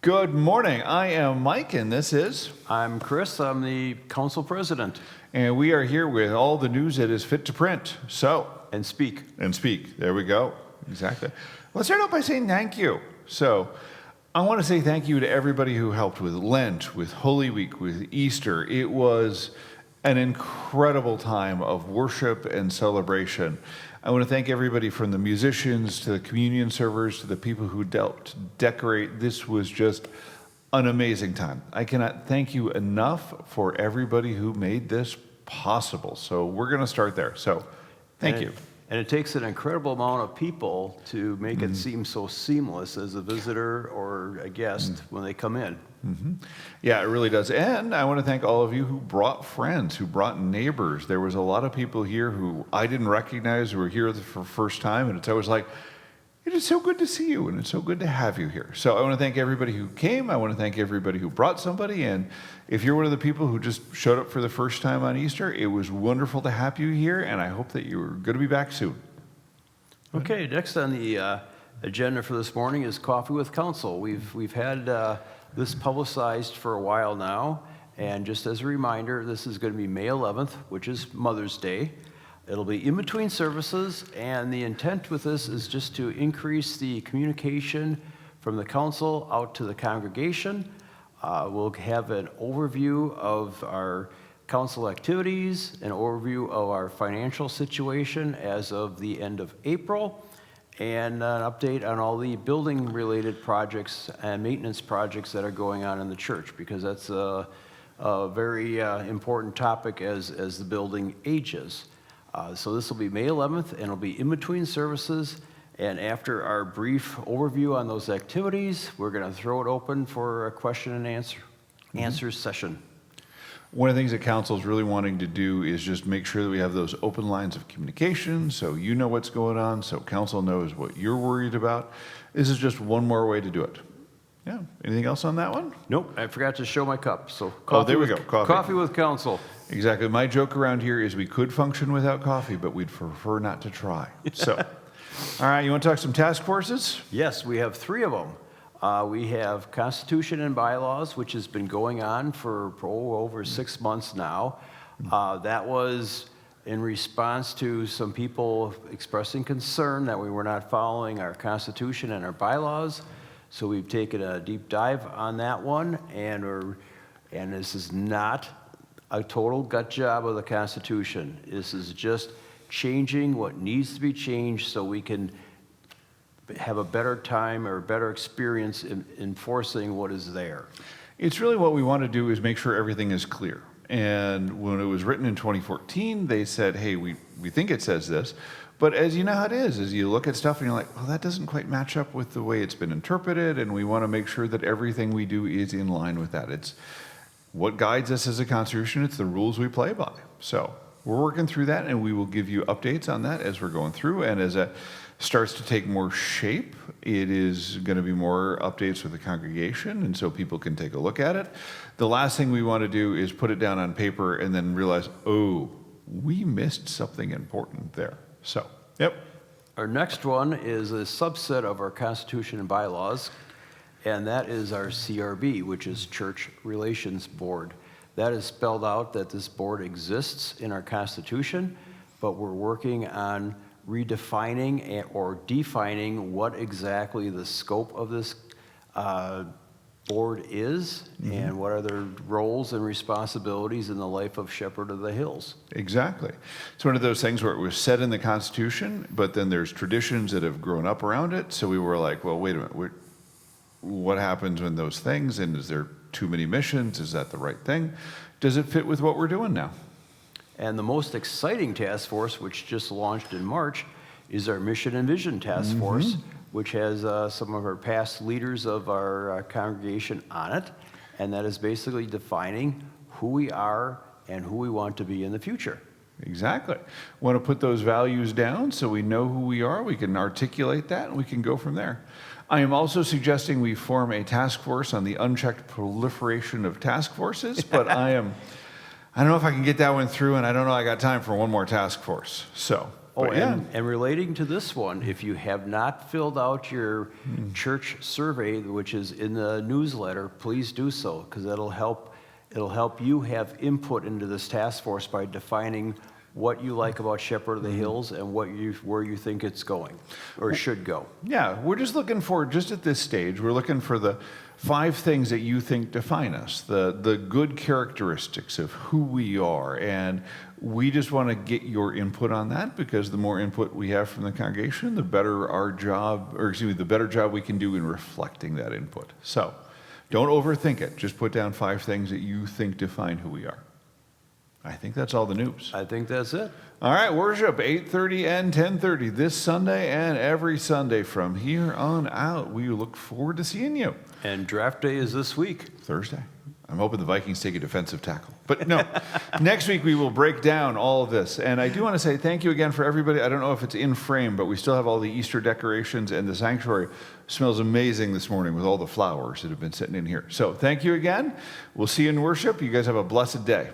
Good morning. I am Mike, and this is... I'm Chris. I'm the council president. And we are here with all the news that is fit to print. And speak. And speak. There we go. Exactly. Let's start out by saying thank you. So I want to say thank you to everybody who helped with Lent, with Holy Week, with Easter. It was an incredible time of worship and celebration. I want to thank everybody from the musicians to the communion servers to the people who helped decorate. This was just an amazing time. I cannot thank you enough for everybody who made this possible. So we're going to start there. So thank you. And it takes an incredible amount of people to make it seem so seamless as a visitor or a guest when they come in. Yeah, it really does. And I want to thank all of you who brought friends, who brought neighbors. There was a lot of people here who I didn't recognize who were here for the first time, and it's always like, it is so good to see you, and it's so good to have you here. So I want to thank everybody who came. I want to thank everybody who brought somebody. And if you're one of the people who just showed up for the first time on Easter, it was wonderful to have you here, and I hope that you're going to be back soon. Okay, next on the agenda for this morning is Coffee with Council. We've had this publicized for a while now, and just as a reminder, this is going to be May 11th, which is Mother's Day. It'll be in between services, and the intent with this is just to increase the communication from the council out to the congregation. We'll have an overview of our council activities, an overview of our financial situation as of the end of April, and an update on all the building-related projects and maintenance projects that are going on in the church, because that's a very important topic as the building ages. So this will be May 11th, and it'll be in between services. And after our brief overview on those activities, we're going to throw it open for a question and answer session. One of the things that council is really wanting to do is just make sure that we have those open lines of communication so you know what's going on, so council knows what you're worried about. This is just one more way to do it. Yeah. Anything else on that one? Nope. I forgot to show my cup. So there we go. Coffee with council. Exactly. My joke around here is we could function without coffee, but we'd prefer not to try. So, all right, you want to talk some task forces? Yes, we have 3 of them. We have Constitution and Bylaws, which has been going on for over 6 months now. That was in response to some people expressing concern that we were not following our Constitution and our bylaws. So we've taken a deep dive on that one, and this is not a total gut job of the Constitution. This is just changing what needs to be changed so we can have a better time or a better experience in enforcing what is there. It's really what we want to do is make sure everything is clear. And when it was written in 2014, they said, hey, we think it says this. But as you know how it is you look at stuff and you're like, well, that doesn't quite match up with the way it's been interpreted, and we want to make sure that everything we do is in line with that. It's what guides us as a constitution. It's the rules we play by. So we're working through that, and we will give you updates on that as we're going through. And as it starts to take more shape, it is going to be more updates with the congregation, and so people can take a look at it. The last thing we want to do is put it down on paper and then realize, oh, we missed something important there. So, yep. Our next one is a subset of our Constitution and Bylaws, and that is our CRB, which is Church Relations Board. That is spelled out that this board exists in our Constitution, but we're working on redefining or defining what exactly the scope of this board is and what are their roles and responsibilities in the life of Shepherd of the Hills. Exactly. It's one of those things where it was set in the Constitution, but then there's traditions that have grown up around it. So we were like, well, wait a minute. What happens when those things, and is there too many missions? Is that the right thing? Does it fit with what we're doing now? And the most exciting task force, which just launched in March, is our Mission and Vision Task Force, which has some of our past leaders of our congregation on it, and that is basically defining who we are and who we want to be in the future. Exactly. Want to put those values down so we know who we are, we can articulate that, and we can go from there. I am also suggesting we form a task force on the unchecked proliferation of task forces, but I don't know if I can get that one through, and I don't know I got time for one more task force. So Oh, But yeah. and relating to this one, if you have not filled out your church survey, which is in the newsletter, please do so, because it'll help you have input into this task force by defining what you like about Shepherd of the Hills and where you think it's going or should go. Yeah, we're just looking for, just at this stage, we're looking for the 5 things that you think define us, the good characteristics of who we are. And we just want to get your input on that, because the more input we have from the congregation, the better our job, or excuse me, the better job we can do in reflecting that input. So don't overthink it. Just put down 5 things that you think define who we are. I think that's all the news. I think that's it. All right, worship, 8:30 and 10:30 this Sunday and every Sunday from here on out. We look forward to seeing you. And draft day is this week. Thursday. I'm hoping the Vikings take a defensive tackle. But no, next week we will break down all of this. And I do want to say thank you again for everybody. I don't know if it's in frame, but we still have all the Easter decorations, and the sanctuary smells amazing this morning with all the flowers that have been sitting in here. So thank you again. We'll see you in worship. You guys have a blessed day.